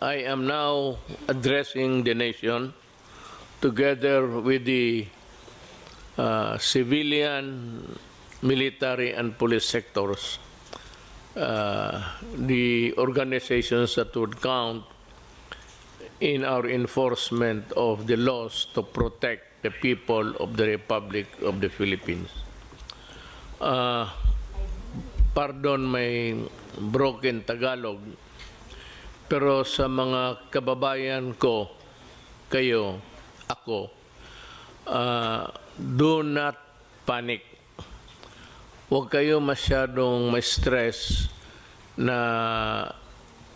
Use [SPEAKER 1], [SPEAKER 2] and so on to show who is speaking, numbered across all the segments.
[SPEAKER 1] I am now addressing the nation together with the civilian, military, and police sectors, the organizations that would count in our enforcement of the laws to protect the people of the Republic of the Philippines. Pardon my broken Tagalog, pero sa mga kababayan ko, kayo, ako, do not panic. Huwag kayo masyadong may stress na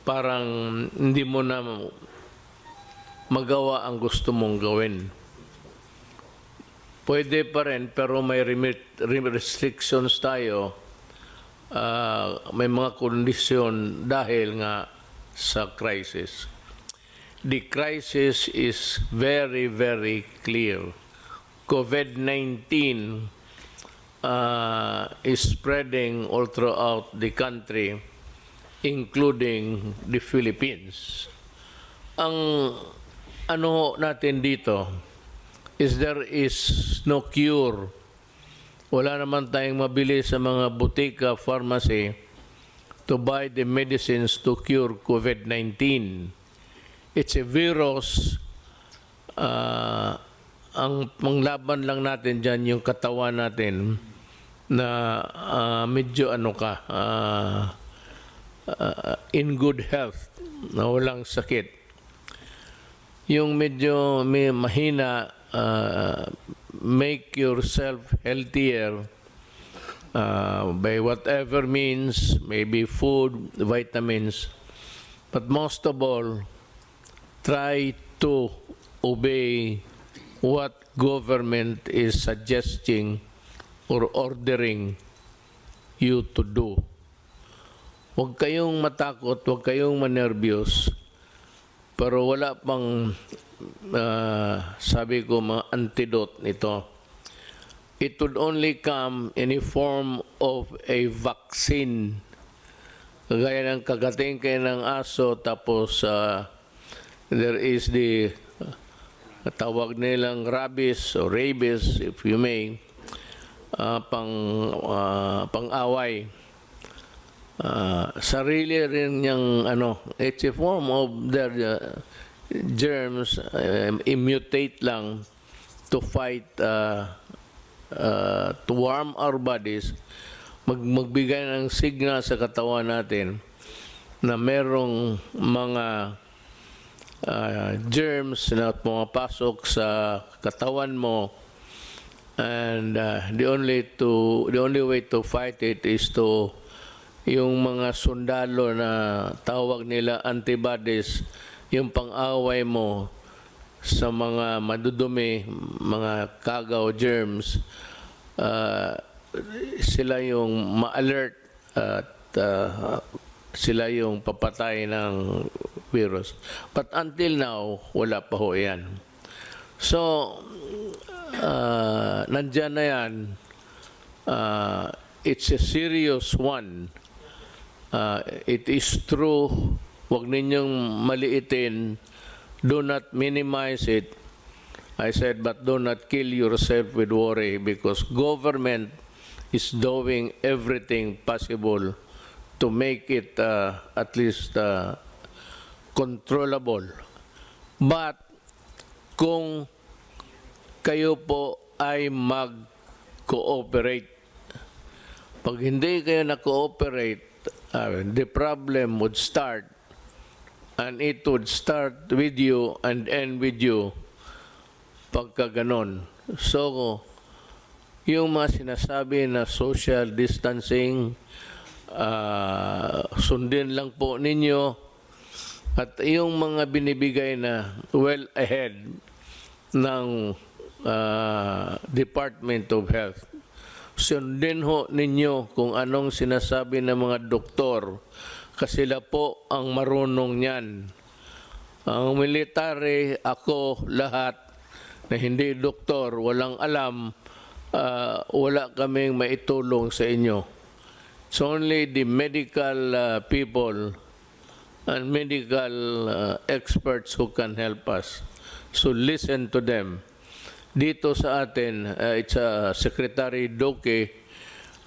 [SPEAKER 1] parang hindi mo na magawa ang gusto mong gawin. Pwede pa rin, pero may restrictions tayo. May mga kondisyon dahil nga sa crisis. The crisis is very, very clear. COVID-19 is spreading all throughout the country, including the Philippines. Ang ano natin dito is there is no cure. Wala naman tayong mabili sa mga butika, pharmacy to buy the medicines to cure COVID-19. It's a virus. Ang panglaban lang natin dyan yung katawan natin na medyo in good health, na walang sakit. Yung medyo may mahina, make yourself healthier by whatever means, maybe food, vitamins, but most of all, try to obey what government is suggesting or ordering you to do. Huwag kayong matakot, huwag kayong manervyos, pero wala pang sabi ko mga antidote nito. It would only come in a form of a vaccine. Kagaya ng kagating kayo ng aso, tapos there is the tawag nilang rabies or rabies, if you may, pang-away. Sarili rin niyang it's a form of their germs, mutate lang to fight, to warm our bodies, magbigay ng signal sa katawan natin na merong mga germs na pumapasok sa katawan mo, and the only way to fight it is to yung mga sundalo na tawag nila antibodies, yung pang-away mo sa mga madudumi, mga kagaw, germs, sila yung ma-alert at sila yung papatay ng virus. But until now, wala pa ho yan. So, nandyan na yan. It's a serious one. It is true. Huwag ninyong maliitin. Do not minimize it. I said, but do not kill yourself with worry, because government is doing everything possible to make it at least controllable. But kung kayo po ay mag-cooperate, pag hindi kayo na-cooperate, the problem would start, and it would start with you and end with you pagka ganon. So, yung mga sinasabi na social distancing, sundin lang po ninyo, at yung mga binibigay na well ahead ng Department of Health, sundin ho ninyo kung anong sinasabi ng mga doktor, kasi sila po ang marunong niyan. Ang military, ako, lahat na hindi doktor, walang alam, wala kaming maitulong sa inyo. It's only the medical people and medical experts who can help us. So listen to them. Dito sa atin, it's Secretary Doke,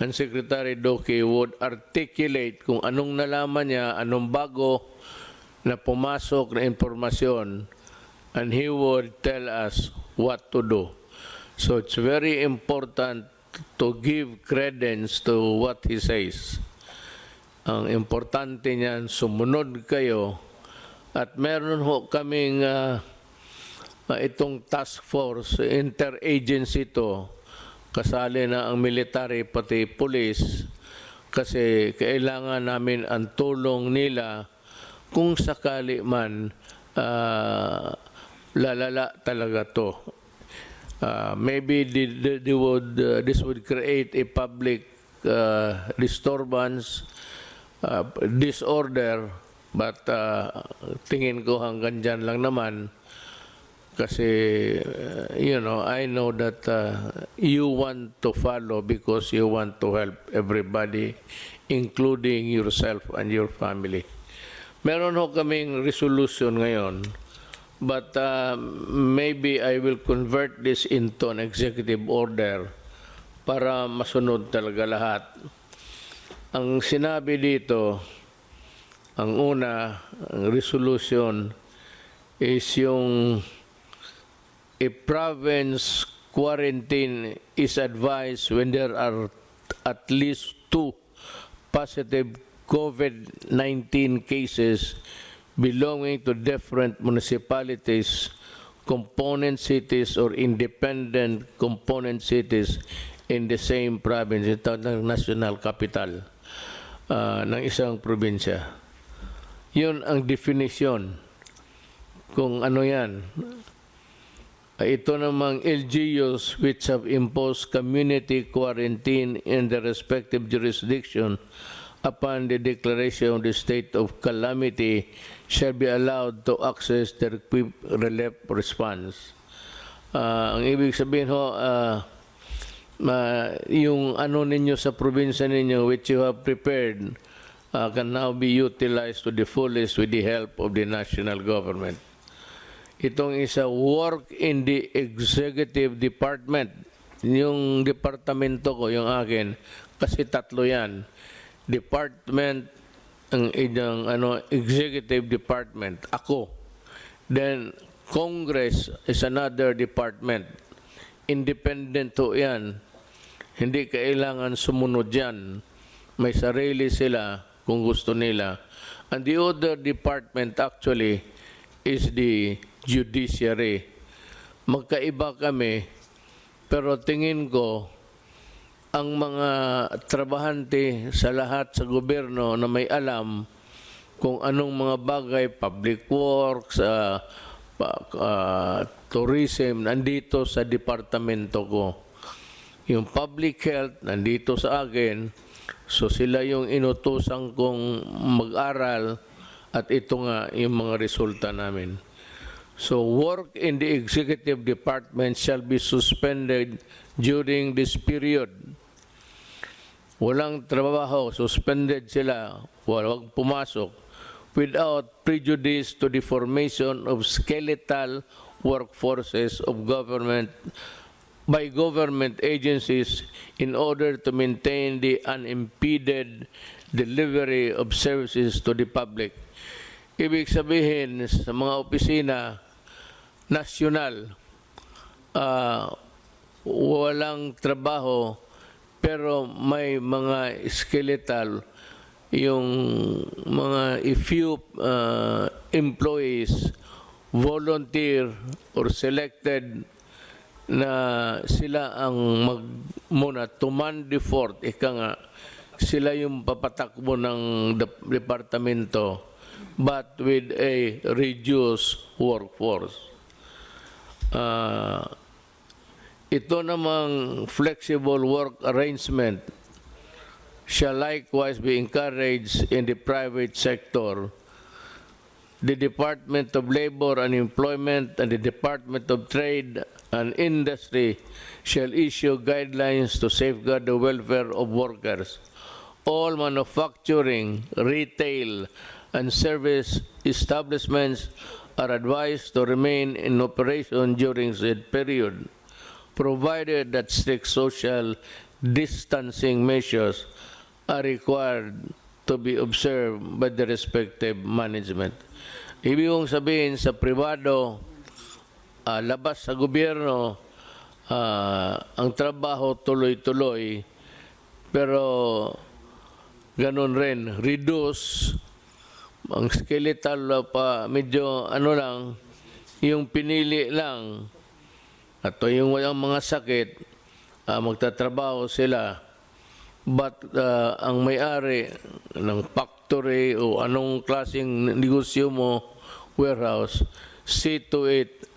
[SPEAKER 1] and Secretary Doke would articulate kung anong nalaman niya, anong bago na pumasok na impormasyon, and he would tell us what to do. So it's very important to give credence to what he says. Ang importante niyan, sumunod kayo, at meron ho kaming itong task force, interagency to, kasali na ang military pati police, kasi kailangan namin ang tulong nila kung sakali man lalala talaga to. Maybe this would create a public disturbance, disorder, but tingin ko hanggang dyan lang naman. Kasi, I know that you want to follow because you want to help everybody, including yourself and your family. Meron ho kaming resolution ngayon, but maybe I will convert this into an executive order para masunod talaga lahat. Ang sinabi dito, ang una, ang resolution is yung a province quarantine is advised when there are at least 2 positive COVID-19 cases belonging to different municipalities, component cities, or independent component cities in the same province, ito ng national capital ng isang probinsya. Yun ang definition kung ano yan. Ito namang LGUs which have imposed community quarantine in the respective jurisdiction upon the declaration of the state of calamity shall be allowed to access the equipped relief response. Ang ibig sabihin ho, yung ano ninyo sa probinsya ninyo which you have prepared can now be utilized to the fullest with the help of the national government. Itong isa, work in the executive department. Yung departamento ko, yung akin, kasi tatlo yan. Department, ang executive department, ako. Then, Congress is another department. Independent to yan. Hindi kailangan sumunod yan. May sarili sila kung gusto nila. And the other department actually is the judiciary. Magkaiba kami, pero tingin ko, ang mga trabahante sa lahat sa gobyerno na may alam kung anong mga bagay, public works, tourism, nandito sa departamento ko. Yung public health, nandito sa akin, so sila yung inutusan kong mag-aral, at ito nga yung mga resulta namin. So work in the executive department shall be suspended during this period. Walang trabaho, suspended sila, walang pumasok, without prejudice to the formation of skeletal workforces of government by government agencies in order to maintain the unimpeded delivery of services to the public. Ibig sabihin, sa mga opisina nasyonal, walang trabaho, pero may mga skeletal, yung mga few employees, volunteer or selected, na sila ang muna to man the fort, ika nga, sila yung papatakbo ng departamento, but with a reduced workforce. Ito namang flexible work arrangement shall likewise be encouraged in the private sector. The Department of Labor and Employment and the Department of Trade and Industry shall issue guidelines to safeguard the welfare of workers. All manufacturing, retail, and service establishments are advised to remain in operation during said period, provided that strict social distancing measures are required to be observed by the respective management. Ibig kong sabihin sa pribado, labas sa gobyerno, ang trabaho tuloy-tuloy, pero ganun rin, reduce, ang skeletal pa medyo ano lang, yung pinili lang, at yung walang mga sakit, magtatrabaho sila. But ang may-ari ng factory o anong klaseng negosyo mo, warehouse, see to it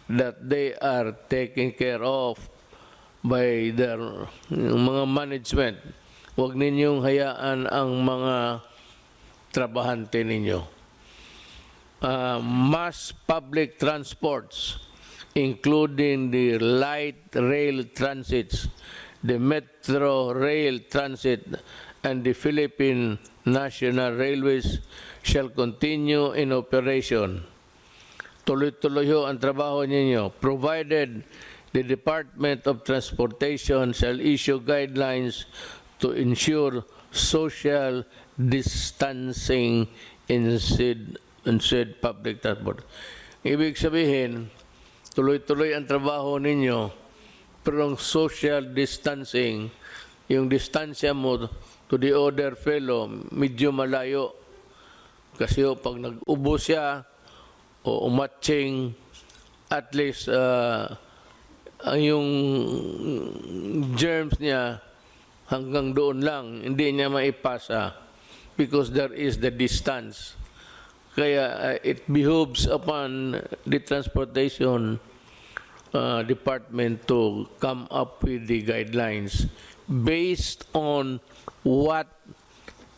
[SPEAKER 1] that they are taken care of by their mga management. Huwag ninyong hayaan ang mga trabahante ninyo. Mass public transports, including the light rail transits, the metro rail transit, and the Philippine National Railways shall continue in operation. Tuloy-tuloy ho ang trabaho ninyo, provided the Department of Transportation shall issue guidelines to ensure social distancing in said public transport. Ibig sabihin, tuloy-tuloy ang trabaho ninyo, pero ang social distancing, yung distansya mo to the other fellow, medyo malayo. Kasi pag nag-ubo siya o umatching, at least yung germs niya hanggang doon lang, hindi niya maipasa because there is the distance. Kaya it behooves upon the transportation department to come up with the guidelines based on what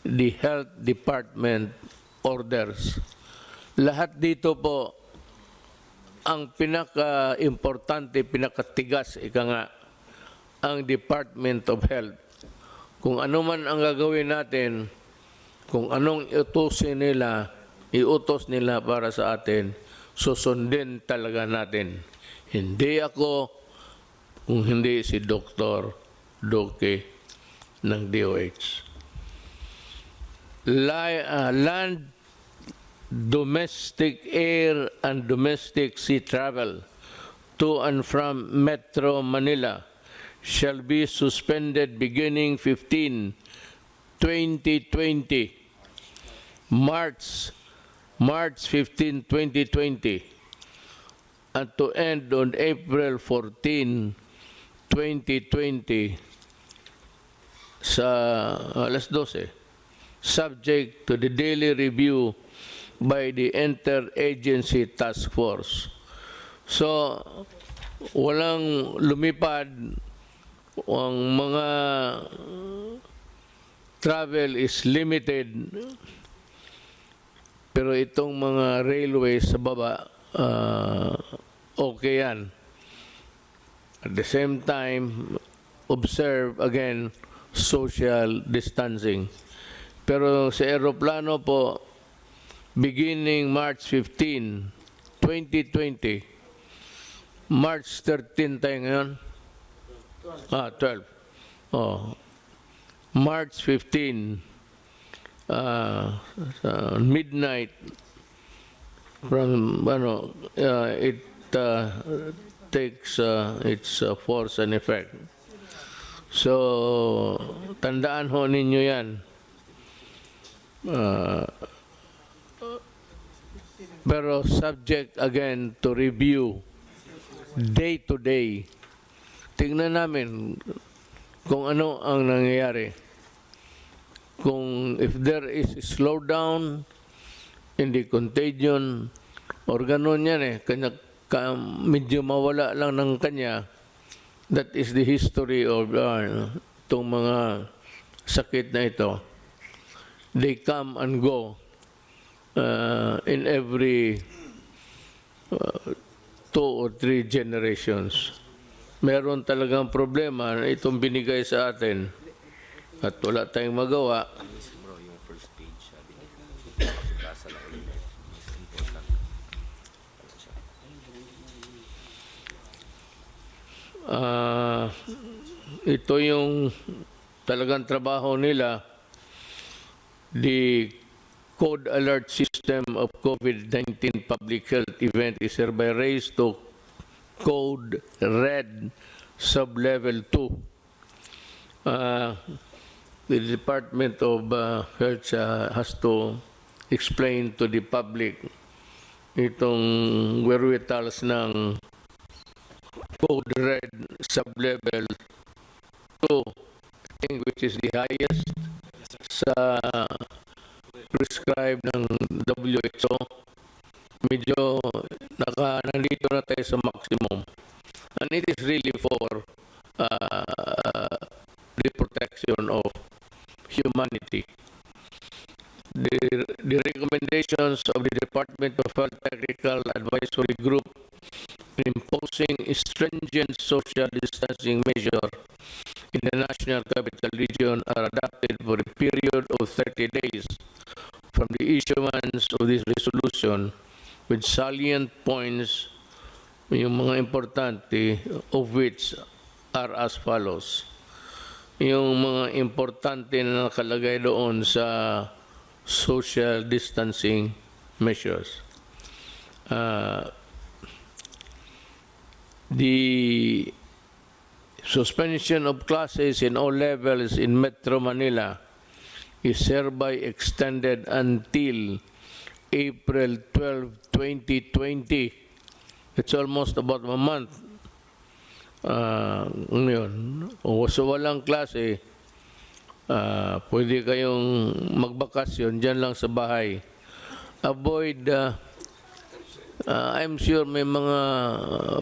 [SPEAKER 1] the health department orders. Lahat dito po, ang pinaka-importante, pinakatigas, ika nga, ang Department of Health. Kung ano man ang gagawin natin, kung anong iutos nila para sa atin, susundin talaga natin. Hindi ako, kung hindi si Dr. Doke ng DOH. Land, domestic air, and domestic sea travel to and from Metro Manila shall be suspended beginning 15/2020, March 15, 2020, and to end on April 14, 2020 sa alas 12, subject to the daily review by the Interagency Task Force. So, walang lumipad, ang mga travel is limited, pero itong mga railways sa baba, okay yan. At the same time, observe again social distancing. Pero sa aeroplano po, beginning March 15, 2020, March 13 tayo ngayon? 12. Oh. March 15, midnight, from it takes its force and effect. So, tandaan ho ninyo yan. Pero subject again to review day to day. Tingnan namin kung ano ang nangyayari. Kung if there is a slowdown in the contagion, or ganun yan medyo mawala lang ng kanya, that is the history of itong mga sakit na ito. They come and go in every 2 or 3 generations. Meron talagang problema na itong binigay sa atin at wala tayong magawa. ito yung talagang trabaho nila. The Code Alert System of COVID-19 Public Health Event is hereby raised to Code Red Sublevel 2. The Department of Health has to explain to the public itong wherewithals ng Code Red Sublevel 2, I think, which is the highest sa prescribed ng WHO. Medyo nandito na tayo sa maximum. And it is really for the protection of humanity. The recommendations of the Department of Health Technical Advisory Group in imposing stringent social distancing measure in the National Capital Region are adopted for a period of 30 days from the issuance of this resolution, with salient points, yung mga importante, of which are as follows. Yung mga importante na nakalagay doon sa social distancing measures. The suspension of classes in all levels in Metro Manila is hereby extended until April 12, 2020. It's almost about a month. Yun. O so walang klase, pwede kayong magbakasyon dyan lang sa bahay. Avoid, I'm sure may mga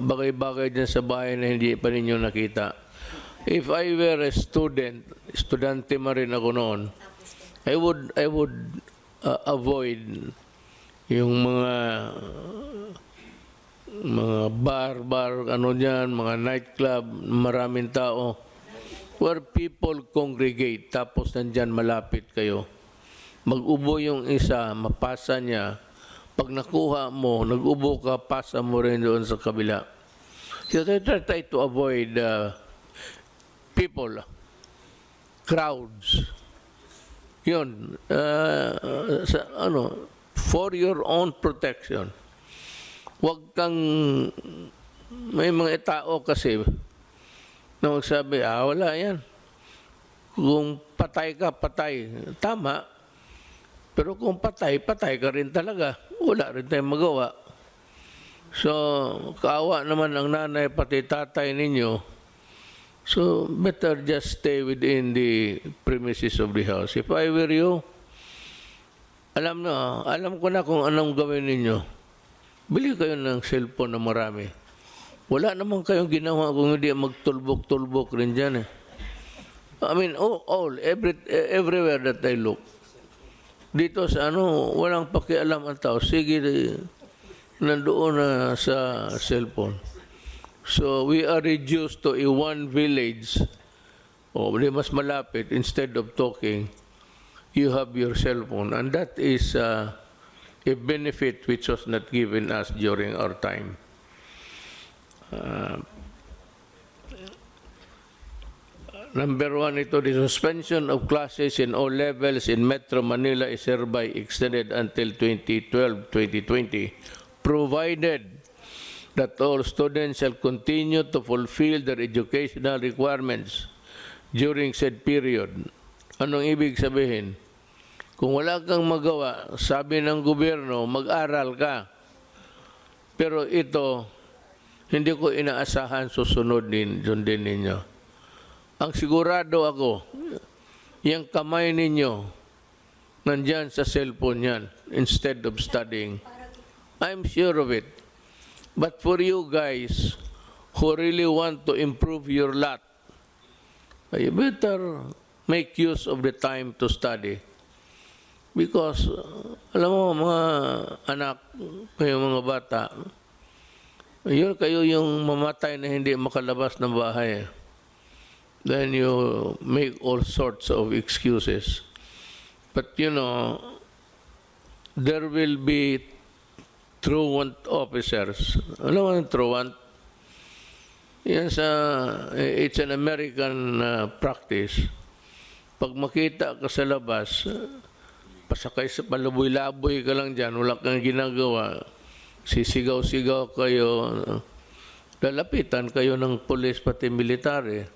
[SPEAKER 1] bagay-bagay dyan sa bahay na hindi pa ninyo nakita. If I were a student, estudyante man rin ako noon, I would avoid yung mga bar, ano dyan, mga nightclub, maraming tao, where people congregate, tapos nandyan malapit kayo. Mag-ubo yung isa, mapasa niya. Pag nakuha mo, nag-ubo ka, pasa mo rin doon sa kabila. So try to avoid people, crowds. Yun, for your own protection. Huwag kang, may mga tao kasi na magsabi, wala yan. Kung patay ka, patay. Tama. Pero kung patay ka rin talaga. Wala rin tayong magawa. So, kaawa naman ang nanay pati tatay ninyo. So, better just stay within the premises of the house. If I were you, alam ko na kung anong gawin ninyo. Bili kayo ng cellphone na marami. Wala naman kayong ginawa kung hindi magtulbok-tulbok rin dyan. I mean, everywhere that I look. Dito sa walang pakialam ang tao. Sige, nandoon na sa cellphone. So, we are reduced to one village. Di mas malapit. Instead of talking, you have your cellphone. And that is a benefit which was not given us during our time. Number one, the suspension of classes in all levels in Metro Manila is hereby extended until 2012-2020, provided that all students shall continue to fulfill their educational requirements during said period. Anong ibig sabihin? Kung wala kang magawa, sabi ng gobyerno, mag-aral ka. Pero ito, hindi ko inaasahan susunod din ninyo. Ang sigurado ako, yung kamay ninyo, nandyan sa cellphone yan, instead of studying. I'm sure of it. But for you guys who really want to improve your lot, you better make use of the time to study. Because, alam mo, mga anak, kayo mga bata, kayo yung mamatay na hindi makalabas ng bahay. Then you make all sorts of excuses. But there will be truant officers. Alam mo yung truant? It's an American practice. Pag makita ka sa labas, pasakay sa palaboy-laboy ka lang dyan, wala kang ginagawa, sisigaw-sigaw kayo, lalapitan kayo ng pulis pati military,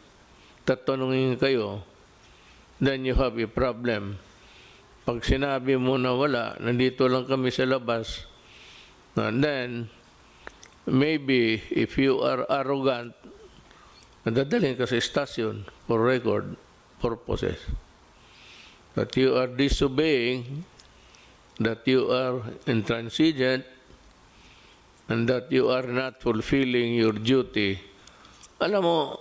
[SPEAKER 1] tatanungin kayo, then you have a problem. Pag sinabi mo na wala, nandito lang kami sa labas, and then, maybe if you are arrogant, nadadalhin ka sa stasyon for record purposes. That you are disobeying, that you are intransigent, and that you are not fulfilling your duty. Alam mo,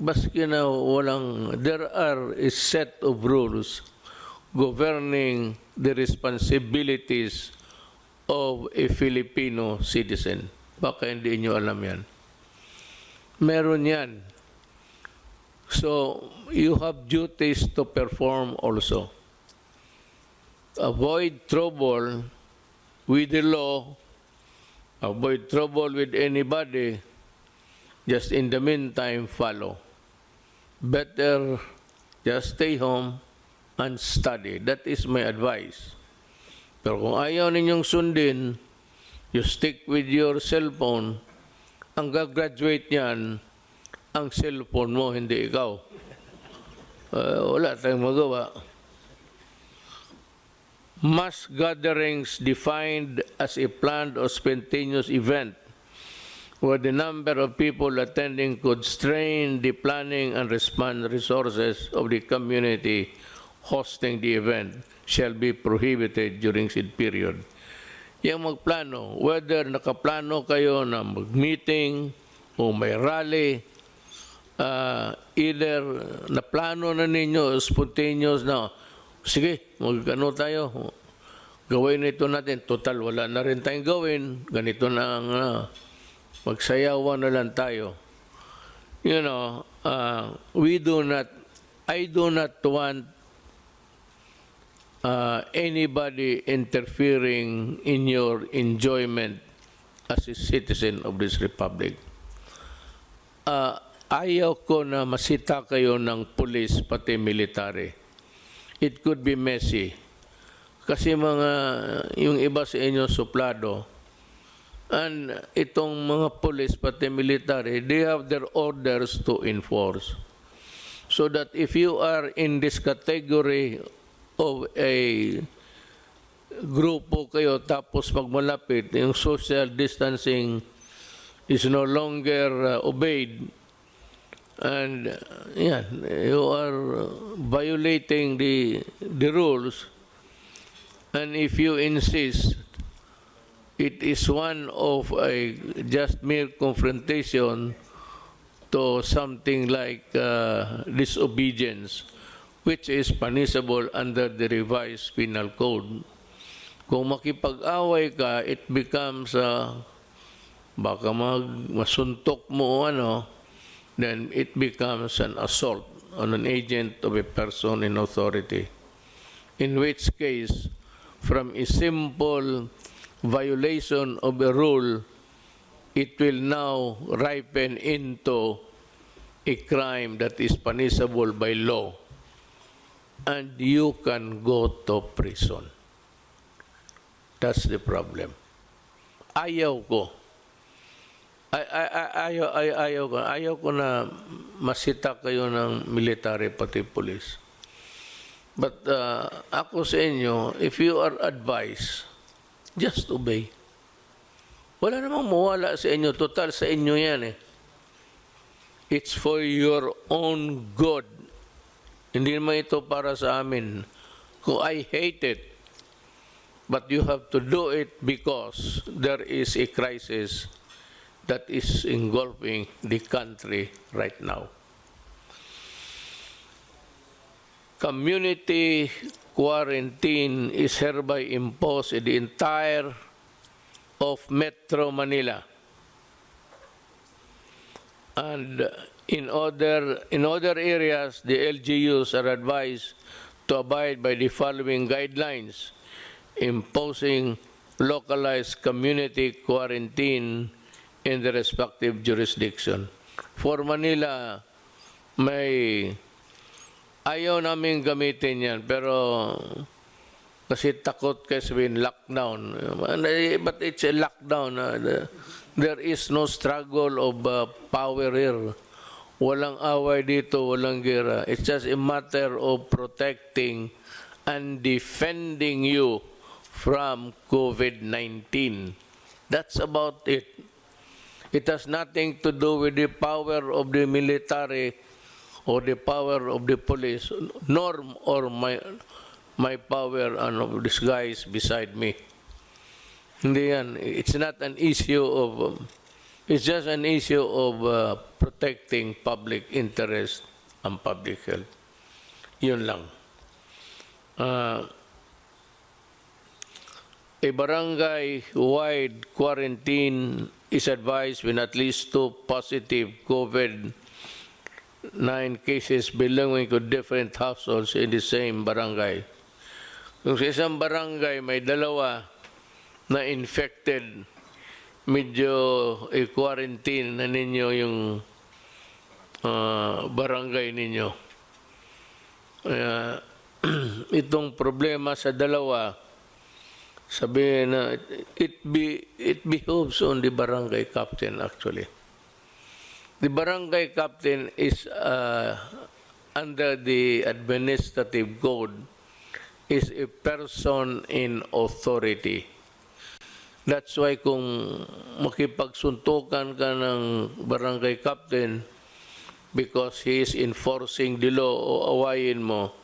[SPEAKER 1] baski na walang, there are a set of rules governing the responsibilities of a Filipino citizen. Baka hindi nyo alam yan. Meron yan. So, you have duties to perform also. Avoid trouble with the law, avoid trouble with anybody, just in the meantime, follow. Better just stay home and study. That is my advice. Pero kung ayaw ninyong sundin, you stick with your cellphone, ang gagraduate niyan, ang cellphone mo, hindi ikaw. Wala tayong magawa. Mass gatherings defined as a planned or spontaneous event where the number of people attending could strain the planning and response resources of the community hosting the event shall be prohibited during said period. Yung magplano, whether nakaplano kayo na mag-meeting o may rally, either naplano na ninyo, spontaneous na, sige, mag-ano tayo, gawin ito natin, total, wala na rin tayong gawin, ganito na ang magsayawan na lang tayo. You know, I do not want anybody interfering in your enjoyment as a citizen of this republic. Ayaw ko na masita kayo ng police pati military. It could be messy. Kasi yung iba sa inyo suplado, and itong mga police pati military, they have their orders to enforce. So that if you are in this category of a grupo kayo tapos magmalapit, yung social distancing is no longer obeyed, and you are violating the rules, and if you insist, it is one of a just mere confrontation to something like disobedience, which is punishable under the revised penal code. Kung makipag-away ka, it becomes baka masuntok mo then it becomes an assault on an agent of a person in authority. In which case, from a simple violation of a rule, it will now ripen into a crime that is punishable by law. And you can go to prison. That's the problem. Ayaw ko. Ayaw ko na masita kayo ng military pati police. But ako sa inyo, if you are advised, just obey. Wala namang mawala sa inyo. Total sa inyo yan eh. It's for your own good. Hindi naman ito para sa amin. Kung I hate it, but you have to do it because there is a crisis that is engulfing the country right now. Community quarantine is hereby imposed in the entire of Metro Manila. And in other areas, the LGUs are advised to abide by the following guidelines, imposing localized community quarantine in the respective jurisdiction. For Manila, may ayaw namin gamitin yan, pero kasi takot kasi sabihin lockdown. But it's a lockdown. There is no struggle of power here. Walang away dito, walang gera. It's just a matter of protecting and defending you from COVID-19. That's about it. It has nothing to do with the power of the military or the power of the police, nor or my power of this guys beside me. Hindi yan. It's not an issue of, it's just an issue of protecting public interest and public health. Yun lang. A barangay-wide quarantine is advised when at least 2 positive COVID-19 cases belonging to different households in the same barangay. Kung sa isang barangay may dalawa na infected, medyo i-quarantine na ninyo yung barangay ninyo. Itong problema sa dalawa, sabihin na it behoves on the barangay captain actually. The barangay captain is under the administrative code is a person in authority. That's why kung makipagsuntukan ka ng barangay captain because he is enforcing the law o awayin mo,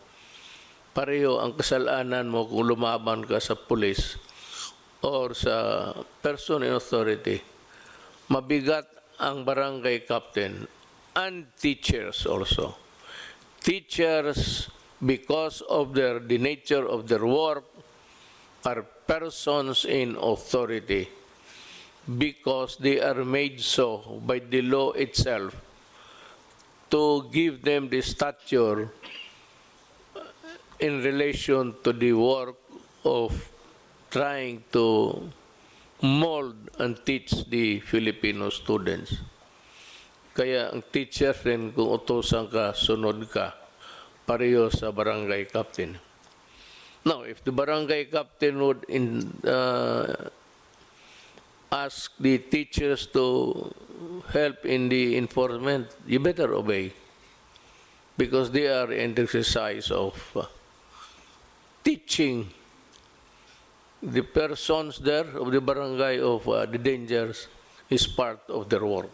[SPEAKER 1] pareho ang kasalanan mo kung lumaban ka sa police or sa person in authority. Mabigat ang barangay captain and teachers also. Teachers, because of the nature of their work, are persons in authority because they are made so by the law itself to give them the stature in relation to the work of trying to mold and teach the Filipino students. Kaya ang teacher rin, kung utusan ka, sunod ka, pareho sa barangay captain. Now, if the barangay captain would ask the teachers to help in the enforcement, you better obey because they are in the exercise of teaching the persons there of the barangay of the dangers is part of their work.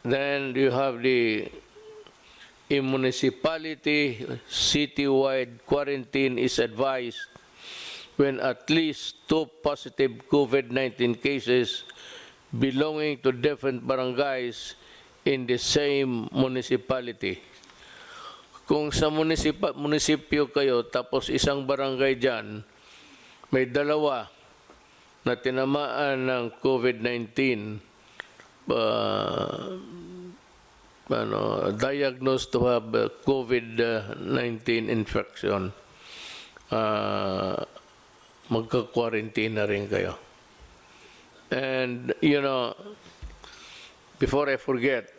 [SPEAKER 1] Then you have the municipality, citywide quarantine is advised when at least 2 positive COVID-19 cases belonging to different barangays in the same municipality. Kung sa munisipyo kayo, tapos isang barangay dyan, may dalawa na tinamaan ng COVID-19, diagnosed to have COVID-19 infection, magka-quarantine na rin kayo. And, you know, before I forget,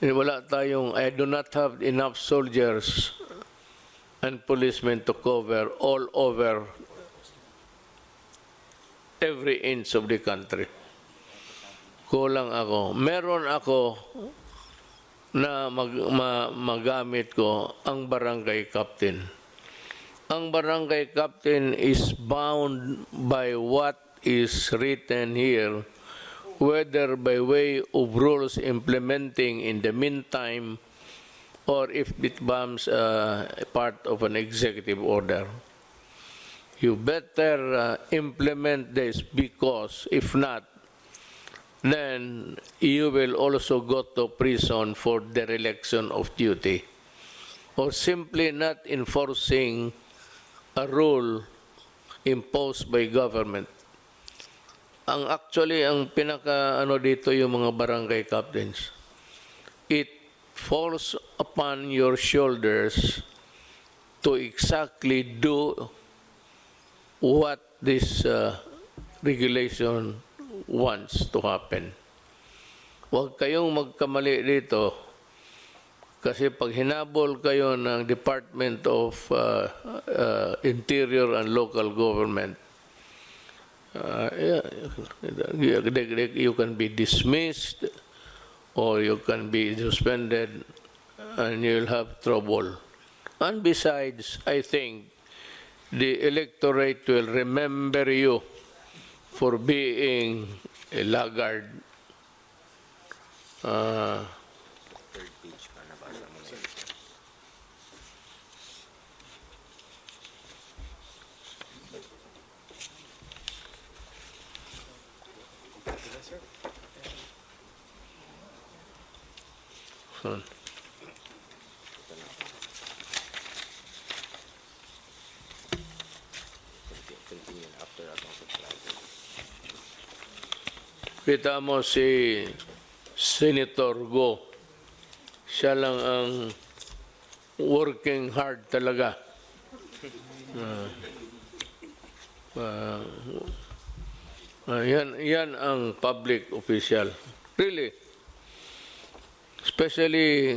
[SPEAKER 1] wala tayong, I do not have enough soldiers and policemen to cover all over every inch of the country. Kulang ako. Meron ako na magamit ko ang barangay captain. Ang barangay captain is bound by what is written here, whether by way of rules implementing in the meantime or if it becomes a part of an executive order. You better implement this because if not, then you will also go to prison for dereliction of duty or simply not enforcing a rule imposed by government. Actually, ang pinaka-ano dito yung mga barangay captains. It falls upon your shoulders to exactly do what this regulation wants to happen. Huwag kayong magkamali dito kasi pag hinabol kayo ng Department of Interior and Local Government, you can be dismissed or you can be suspended and you'll have trouble. And besides, I think the electorate will remember you for being a laggard.
[SPEAKER 2] Third page pa, nabasa mo na.
[SPEAKER 1] Son.
[SPEAKER 2] Continue after atong subscriber.
[SPEAKER 1] Kita mo si Senator Go. Siya lang ang working hard talaga. Yan ang public official. Really. Especially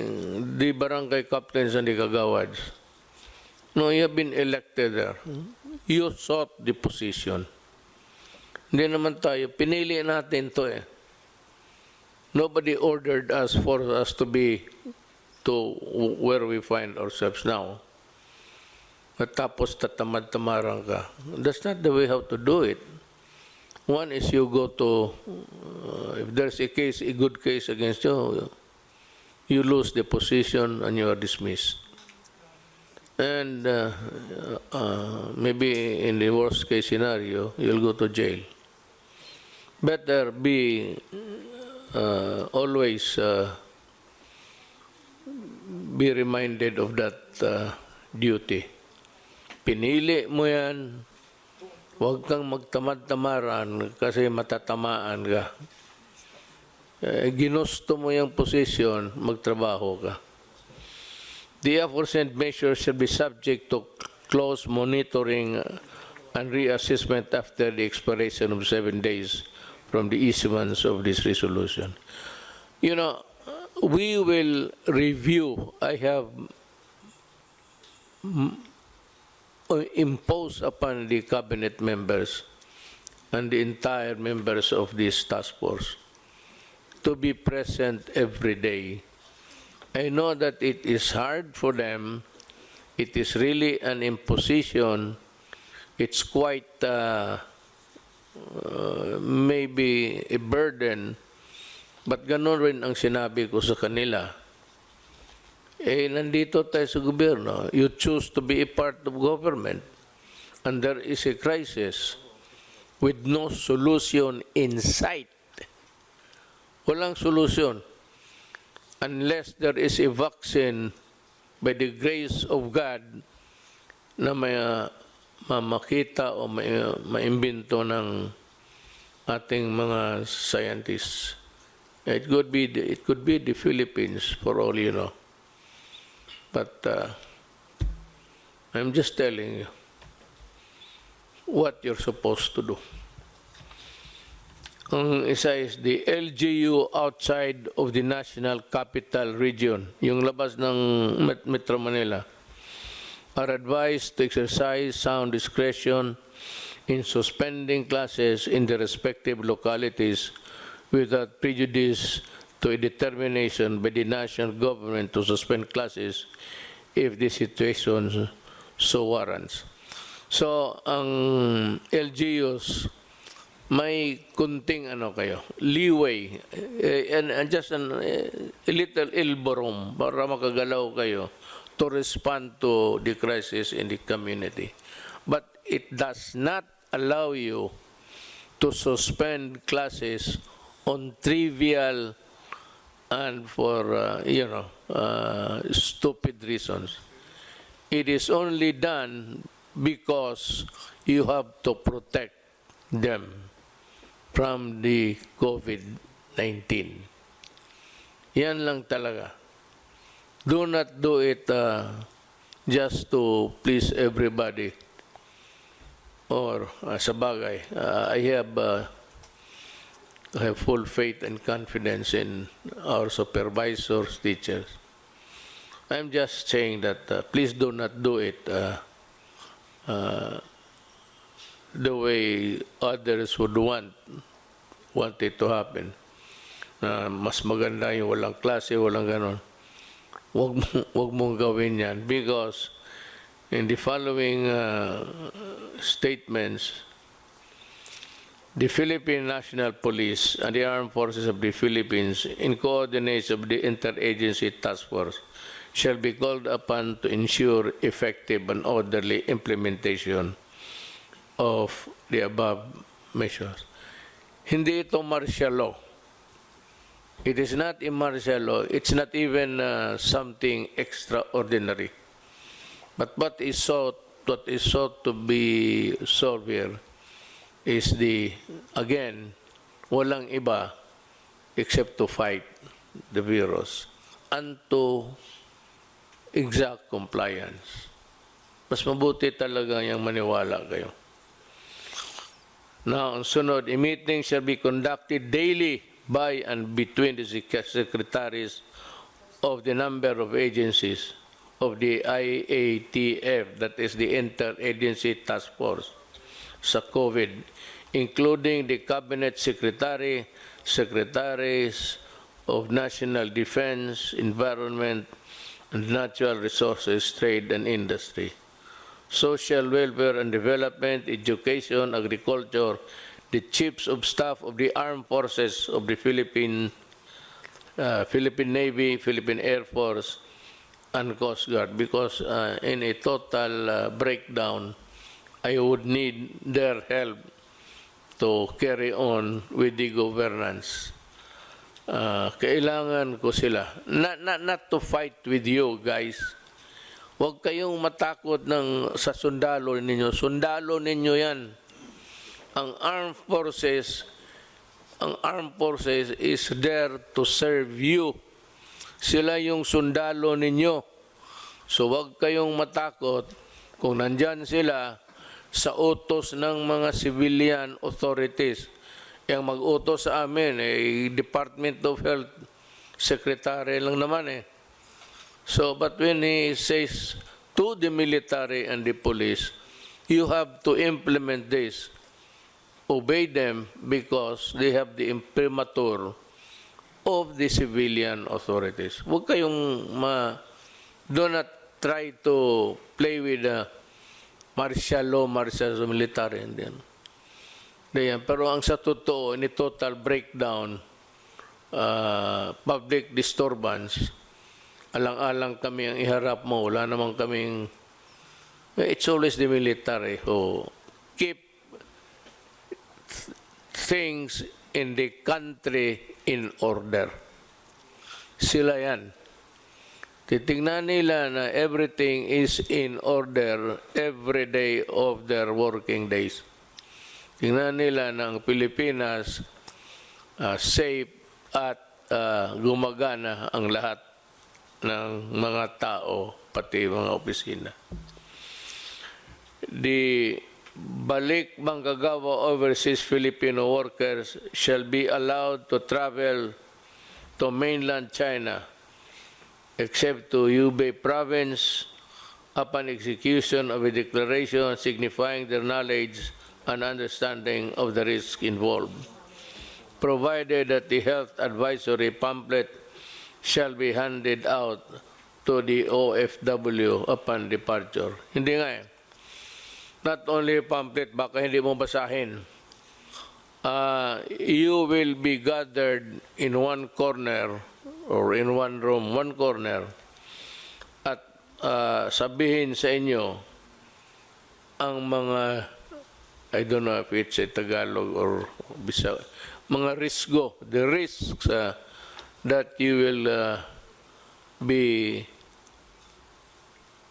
[SPEAKER 1] the barangay captains and the kagawads. No, you have been elected there. You sought the position. Hindi naman tayo. Pinili natin to eh. Nobody ordered us for us to be to where we find ourselves now. At tapos tatamad-tamaran ka. That's not the way how to do it. One is you go to, if there's a case, a good case against you, you lose the position and you are dismissed. And maybe in the worst case scenario, you'll go to jail. Better be always be reminded of that duty. Pinili mo yan, huwag kang magtamad-tamaran kasi matatamaan ka. Ginusto mo yung posisyon, magtrabaho ka. The aforesaid measures shall be subject to close monitoring and reassessment after the expiration of 7 days from the issuance of this resolution. You know, we will review. I have imposed upon the cabinet members and the entire members of this task force to be present every day. I know that it is hard for them. It is really an imposition. It's quite maybe a burden, but ganon rin ang sinabi ko sa kanila. Nandito tayo sa gobyerno. You choose to be a part of government, and there is a crisis with no solution in sight. Walang solution unless there is a vaccine by the grace of God na may makita o maimbento ng ating mga scientists. It could be the Philippines for all you know. But I'm just telling you what you're supposed to do. Ang isa is the LGU outside of the National Capital Region, yung labas ng Metro Manila, are advised to exercise sound discretion in suspending classes in the respective localities without prejudice to a determination by the national government to suspend classes if the situation so warrants. So, ang LGUs, may kunting leeway, and just a little elbow room para makagalaw kayo to respond to the crisis in the community. But it does not allow you to suspend classes on trivial and for, stupid reasons. It is only done because you have to protect them from the COVID-19. Yan lang talaga. Do not do it just to please everybody. Or sa bagay, I have I have full faith and confidence in our supervisors, teachers. I'm just saying that please do not do it the way others would want it to happen. Mas maganda yung walang klase, walang ganon. Wag mong gawin yan because in the following statements, the Philippine National Police and the Armed Forces of the Philippines, in coordination with the Interagency Task Force, shall be called upon to ensure effective and orderly implementation of the above measures. Hindi ito martial law. It is not a martial law. It's not even something extraordinary. But what is sought to be solved here is again, walang iba except to fight the virus and to exact compliance. Mas mabuti talaga yung maniwala kayo. Now, ang sunod, a meeting shall be conducted daily by and between the secretaries of the number of agencies of the IATF, that is the Interagency Task Force, sa COVID, including the Cabinet Secretary, Secretaries of National Defense, Environment, and Natural Resources, Trade and Industry, Social Welfare and Development, Education, Agriculture, the Chiefs of Staff of the Armed Forces of the Philippine Navy, Philippine Air Force, and Coast Guard, because in a total breakdown, I would need their help to carry on with the governance. Kailangan ko sila. Not to fight with you guys. Huwag kayong matakot sa sundalo ninyo. Sundalo ninyo yan. Ang armed forces is there to serve you. Sila yung sundalo ninyo. So huwag kayong matakot kung nandyan sila sa utos ng mga civilian authorities. Yung mag-utos sa amin, Department of Health Secretary lang naman eh. So, but when he says to the military and the police, you have to implement this. Obey them because they have the imprimatur of the civilian authorities. Huwag kayong do not try to play with martial law, military, and then. Pero ang sa totoo, ni total breakdown, public disturbance, alang-alang kami ang iharap mo. Wala namang kaming, it's always the military who keep things in the country in order. Sila yan. Titingnan nila na everything is in order every day of their working days. Tingnan nila na ang Pilipinas safe at gumagana ang lahat ng mga tao, pati mga opisina. The balik manggagawa overseas Filipino workers shall be allowed to travel to mainland China except to Hubei province upon execution of a declaration signifying their knowledge and understanding of the risk involved, provided that the health advisory pamphlet shall be handed out to the OFW upon departure. Hindi nga eh. Not only pamphlet, baka hindi mo basahin. You will be gathered in one corner or in one room, one corner, at sabihin sa inyo ang mga, I don't know if it's a Tagalog or Bisaya, mga risgo, the risks that you will be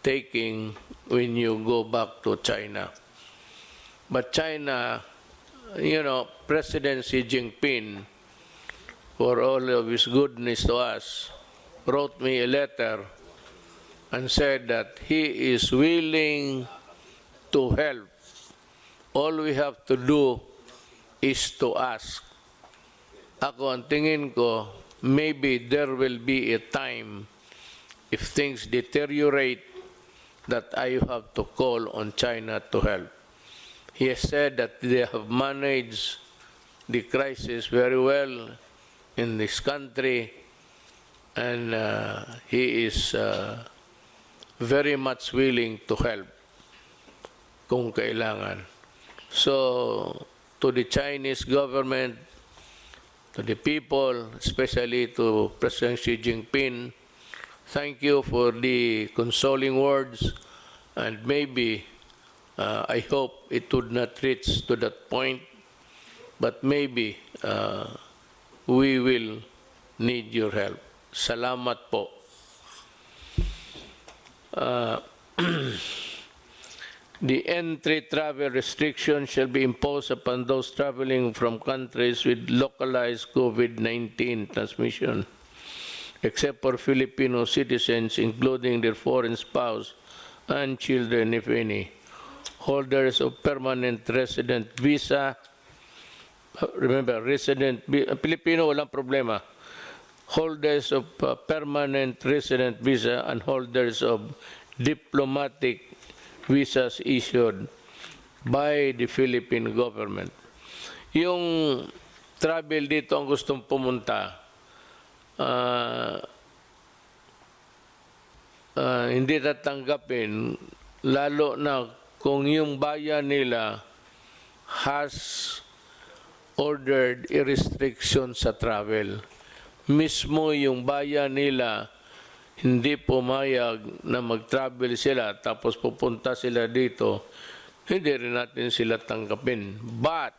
[SPEAKER 1] taking when you go back to China. But China, you know, President Xi Jinping, for all of his goodness to us, wrote me a letter and said that he is willing to help. All we have to do is to ask. ako ang tingin ko, maybe there will be a time if things deteriorate that I have to call on China to help. He has said that they have managed the crisis very well in this country, and he is very much willing to help kung kailangan. So, to the Chinese government, to the people, especially to President Xi Jinping, thank you for the consoling words, and maybe I hope it would not reach to that point, but maybe we will need your help. Salamat po. The entry travel restriction shall be imposed upon those traveling from countries with localized COVID-19 transmission, except for Filipino citizens, including their foreign spouse and children, if any. Holders of permanent resident visa, remember, Filipino, walang problema. Holders of permanent resident visa and holders of diplomatic visas issued by the Philippine government. Yung travel dito ang gustong pumunta, hindi tatanggapin, lalo na kung yung bayan nila has ordered a restriction sa travel. Mismo yung bayan nila hindi pumayag na mag-travel sila tapos pupunta sila dito, hindi rin natin sila tanggapin. But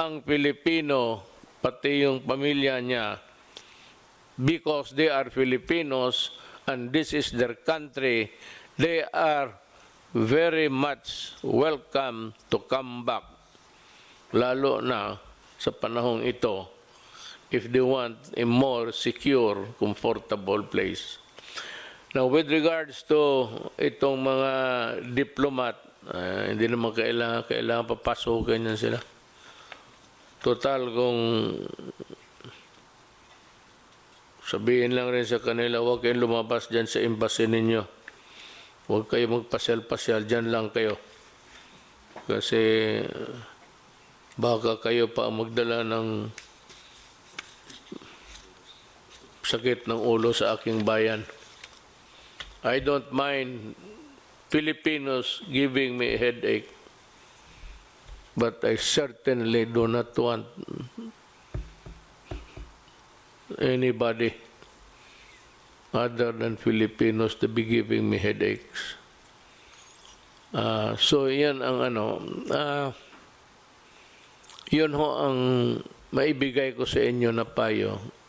[SPEAKER 1] ang Pilipino, pati yung pamilya niya, because they are Filipinos and this is their country, they are very much welcome to come back, lalo na sa panahong ito, if they want a more secure, comfortable place. Now, with regards to itong mga diplomat, hindi naman kailangan papasukin yan sila. Total, kung sabihin lang rin sa kanila, huwag kayong lumabas dyan sa embassy ninyo. Huwag kayo magpasyal-pasyal, dyan lang kayo. Kasi baka kayo pa magdala ng sakit ng ulo sa aking bayan. I don't mind Filipinos giving me a headache, but I certainly do not want anybody other than Filipinos to be giving me headaches. So yan ang yun ho ang maibigay ko sa inyo na payo.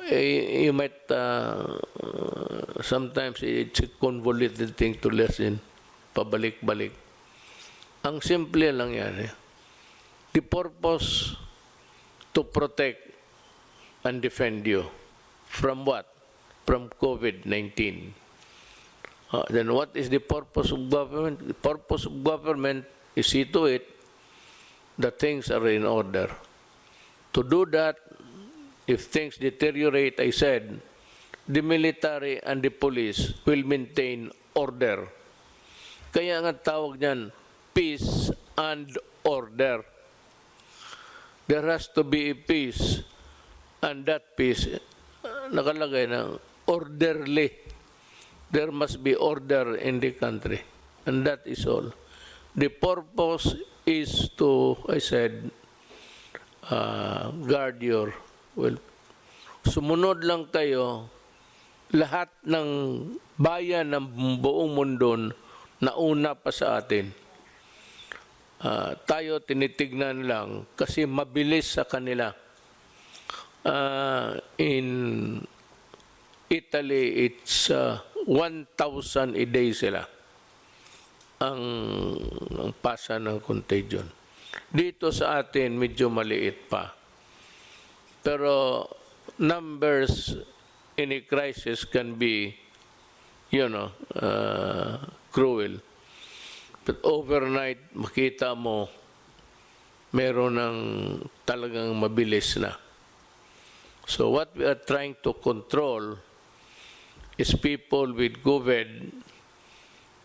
[SPEAKER 1] You might, sometimes it's a convoluted thing to listen, pabalik-balik. Ang simple lang yan. The purpose to protect and defend you. From what? From COVID-19. Then what is the purpose of government? The purpose of government is see to it that things are in order. To do that, if things deteriorate, I said, the military and the police will maintain order. Kaya nga tawag niyan, peace and order. There has to be a peace, and that peace, nakalagay na orderly. There must be order in the country, and that is all. The purpose is to, I said, guard your sumunod lang tayo, lahat ng bayan ng buong mundo nauna pa sa atin. Tayo tinitignan lang kasi mabilis sa kanila. In Italy, it's 1,000 a day sila ang pasa ng contagion. Dito sa atin, medyo maliit pa. Pero numbers in a crisis can be, cruel. But overnight, makita mo, meron ng talagang mabilis na. So what we are trying to control is people with COVID,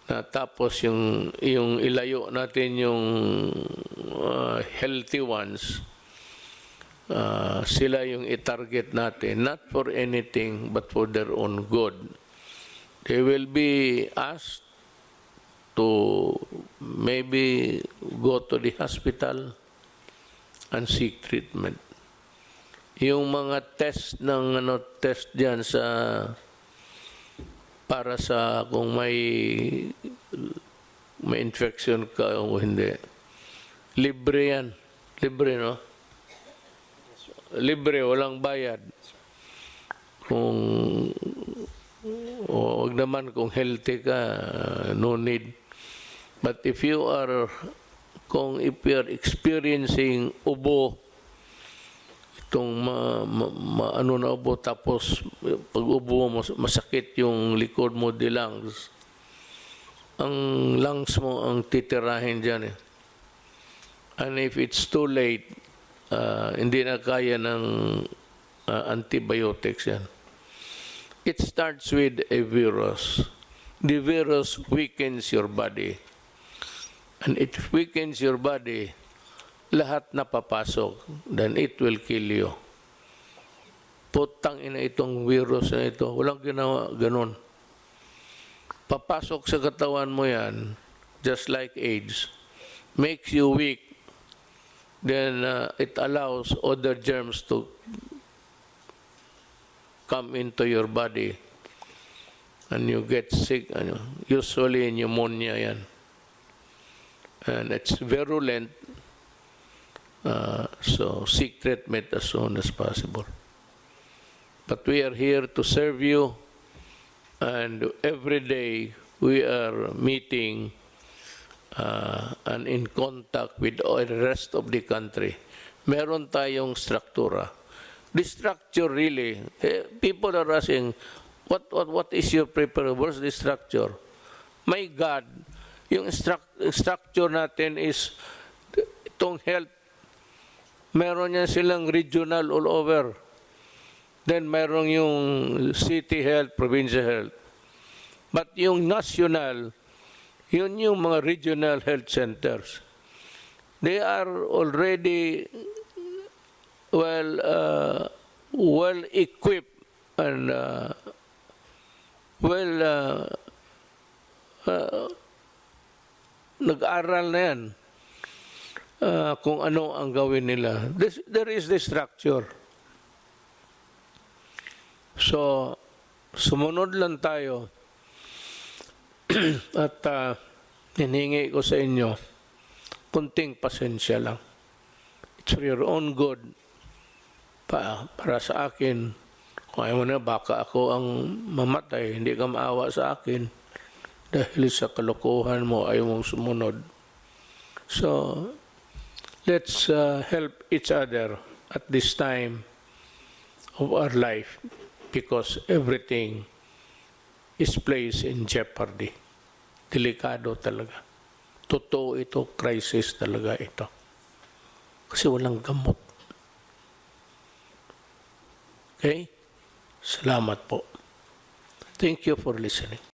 [SPEAKER 1] na tapos yung ilayo natin yung healthy ones, sila yung i-target natin, not for anything but for their own good. They will be asked to maybe go to the hospital and seek treatment. Yung mga test ng test diyan sa para sa kung may infection ka o hindi. Libre yan. Libre, no? Libre, walang bayad. Kung wag naman kung healthy ka, no need. But if you are experiencing ubo, itong ano na ubo, tapos pag ubo mo, masakit yung likod mo, the lungs. Ang lungs mo ang titirahin dyan eh. And if it's too late, hindi na kaya ng antibiotics yan. It starts with a virus. The virus weakens your body. And it weakens your body, lahat na papasok, then it will kill you. Putang ina itong virus na ito, walang ginawa ganun. Papasok sa katawan mo yan, just like AIDS, makes you weak, then it allows other germs to come into your body, and you get sick, usually pneumonia yan. And it's virulent, so seek treatment as soon as possible. But we are here to serve you, and every day we are meeting and in contact with the rest of the country. Meron tayong struktura. The structure really, people are asking, what is your preparation? What's the structure? My God, yung structure natin is itong health. Meron yan silang regional all over. Then meron yung city health, provincial health. But yung national, yun yung mga regional health centers. They are already well equipped and nag-aral na yan kung ano ang gawin nila. There is the structure. So, sumunod lang tayo at hinihingi ko sa inyo kunting pasensya lang. It's for your own good. Para sa akin, kung ayaw mo na, baka ako ang mamatay, hindi ka maawa sa akin dahil sa kalokohan mo, ayaw mong sumunod. So, let's help each other at this time of our life because everything is placed in jeopardy. Delikado talaga. Totoo ito, crisis talaga ito. Kasi walang gamot. Okay? Salamat po. Thank you for listening.